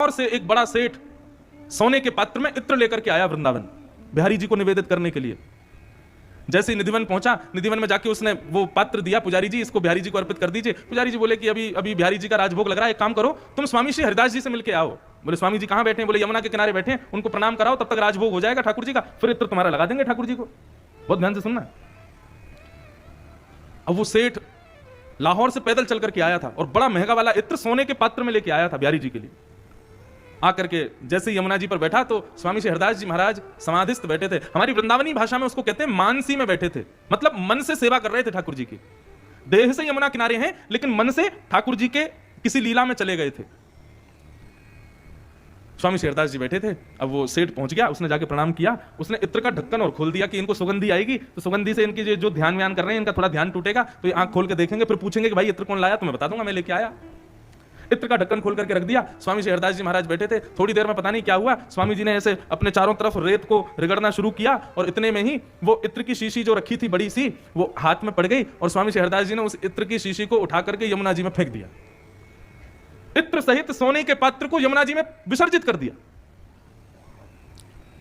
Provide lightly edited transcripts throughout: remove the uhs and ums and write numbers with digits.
और से एक बड़ा सेठ सोने के पात्र में इत्र लेकर के आया वृंदावन बिहारी जी को निवेदित करने के लिए। जैसे ही निधिवन पहुंचा, निधिवन में जाके उसने वो पात्र दिया, पुजारी जी इसको बिहारी जी को अर्पित कर दीजिए। पुजारी जी बोले कि अभी अभी बिहारी जी का राजभोग लग रहा है, एक काम करो तुम स्वामी श्री हरिदास जी से मिलके आओ। बोले स्वामी जी कहां बैठे हैं? बोले यमुना के किनारे बैठे हैं, उनको प्रणाम कराओ, तब तक राजभोग हो जाएगा ठाकुर जी का, फिर इत्र तुम्हारा लगा देंगे ठाकुर जी को। बहुत ध्यान से सुनना। अब वो सेठ लाहौर से पैदल चल करके आया था और बड़ा महंगा वाला इत्र सोने के पात्र में लेके आया था बिहारी जी के लिए। आकर के जैसे यमुना जी पर बैठा तो स्वामी श्री हरिदास जी महाराज समाधिस्थ बैठे थे। हमारी वृंदावनी भाषा में उसको कहते हैं मानसी में बैठे थे, मतलब मन से सेवा कर रहे थे ठाकुर जी की। देह से यमुना किनारे हैं लेकिन मन से ठाकुर जी के किसी लीला में चले गए थे। स्वामी श्री हरिदास जी बैठे थे। अब वो सेठ पहुंच गया, उसने जाके प्रणाम किया, उसने इत्र का ढक्कन और खोल दिया कि इनको सुगंधी आएगी तो सुगंधी से इनकी जो ध्यान व्यान कर रहे हैं इनका थोड़ा ध्यान टूटेगा, तो ये आंख खोल के देखेंगे, फिर पूछेंगे कि भाई इत्र कौन लाया, तो मैं बता दूंगा मैं लेके आया। इत्र का ढक्कन खोल करके रख दिया। स्वामी श्री हरिदास जी महाराज बैठे थे। थोड़ी देर में पता नहीं क्या हुआ, स्वामी जी ने ऐसे अपने चारों तरफ रेत को रगड़ना शुरू किया और इतने में ही वो इत्र की शीशी जो रखी थी बड़ी सी वो हाथ में पड़ गई और स्वामी श्री हरिदास जी ने उस इत्र की शीशी को उठा करके यमुना जी में फेंक दिया। इत्र सहित सोने के पात्र को यमुना जी में विसर्जित कर दिया।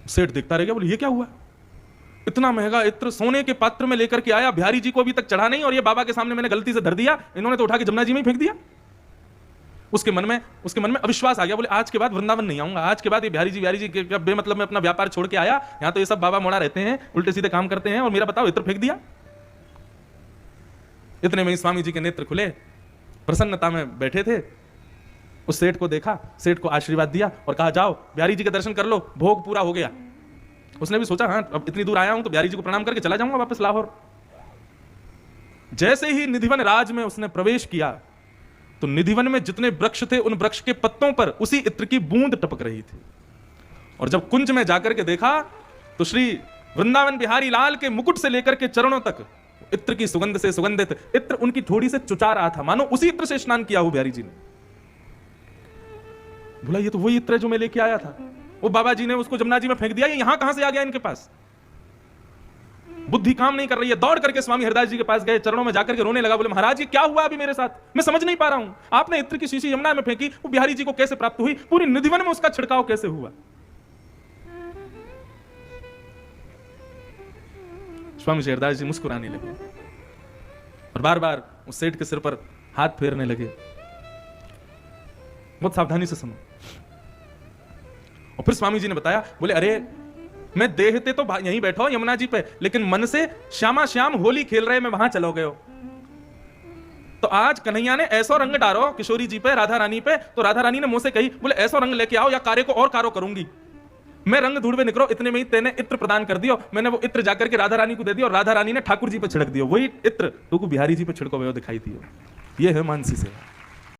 सेठ देखता रह गया, बोले ये क्या हुआ? इतना महंगा इत्र सोने के पात्र में लेकर के आया, बिहारी जी को अभी तक चढ़ा नहीं और ये बाबा के सामने मैंने गलती से धर दिया, इन्होंने तो उठा के यमुना जी में ही फेंक दिया। उसके मन में अविश्वास आ गया। बोले आज के बाद वृंदावन नहीं आऊंगा, आज के बाद ये बिहारी जी के बेमतलब में अपना व्यापार छोड़ के आया, यहां तो ये सब बाबा मोड़ा रहते हैं, उल्टे सीधे काम करते हैं और मेरा बताओ इत्र फेंक दिया। इतने में स्वामी जी के नेत्र खुले, प्रसन्नता में बैठे थे। उस सेठ को देखा, सेठ को आशीर्वाद दिया और कहा जाओ बिहारी जी के दर्शन कर लो, भोग पूरा हो गया। उसने भी सोचा हाँ अब इतनी दूर आया हूं तो बिहारी जी को प्रणाम करके चला जाऊंगा वापस लाहौर। जैसे ही निधिवन राज में उसने प्रवेश किया तो निधिवन में जितने वृक्ष थे उन वृक्ष के पत्तों पर उसी इत्र की बूंद टपक रही थी। और जब कुंज में जाकर के देखा तो श्री वृंदावन बिहारी लाल के मुकुट से लेकर के चरणों तक इत्र की सुगंध से सुगंधित इत्र उनकी थोड़ी से चुचा रहा था, मानो उसी इत्र से स्नान किया हो बिहारी जी ने। बोला ये तो वही इत्र है जो मैं लेके आया था, वो बाबा जी ने उसको जमुना जी में फेंक दिया, ये यहां कहां से आ गया इनके पास? बुद्धि काम नहीं कर रही है। दौड़ करके स्वामी हरिदास जी के पास गए, चरणों में जाकर के रोने लगा। बोले महाराज ये क्या हुआ अभी मेरे साथ, मैं समझ नहीं पा रहा हूं। आपने इत्र की शीशी यमुना में फेंकी, वो बिहारी जी को कैसे प्राप्त हुई, पूरी निधिवन में उसका छिड़काव कैसे हुआ? स्वामी श्री हरिदास जी मुस्कुराने लगे और बार बार उस सेठ के सिर पर हाथ फेरने लगे। बहुत सावधानी से सुनो। और फिर स्वामी जी ने बताया, बोले अरे मैं देहते तो यहीं बैठा हूं यमुना जी पे, लेकिन मन से श्यामा श्याम होली खेल रहे मैं वहां चलो गए हो। तो आज कन्हैया ने ऐसा रंग डालो किशोरी जी पे, राधा रानी पे, तो राधा रानी ने मुझसे कही, बोले ऐसा रंग लेके आओ या कार्य को और कारो करूंगी। मैं रंग ढूंढवे निकलो, इतने में ही तेने इत्र प्रदान कर दियो। मैंने वो इत्र जाकर के राधा रानी को दे दिया और राधा रानी ने ठाकुर जी पे छिड़क दियो। वही इत्र तू को बिहारी जी पे छिड़को हुए दिखाई दियो। ये है मानसी सेवा।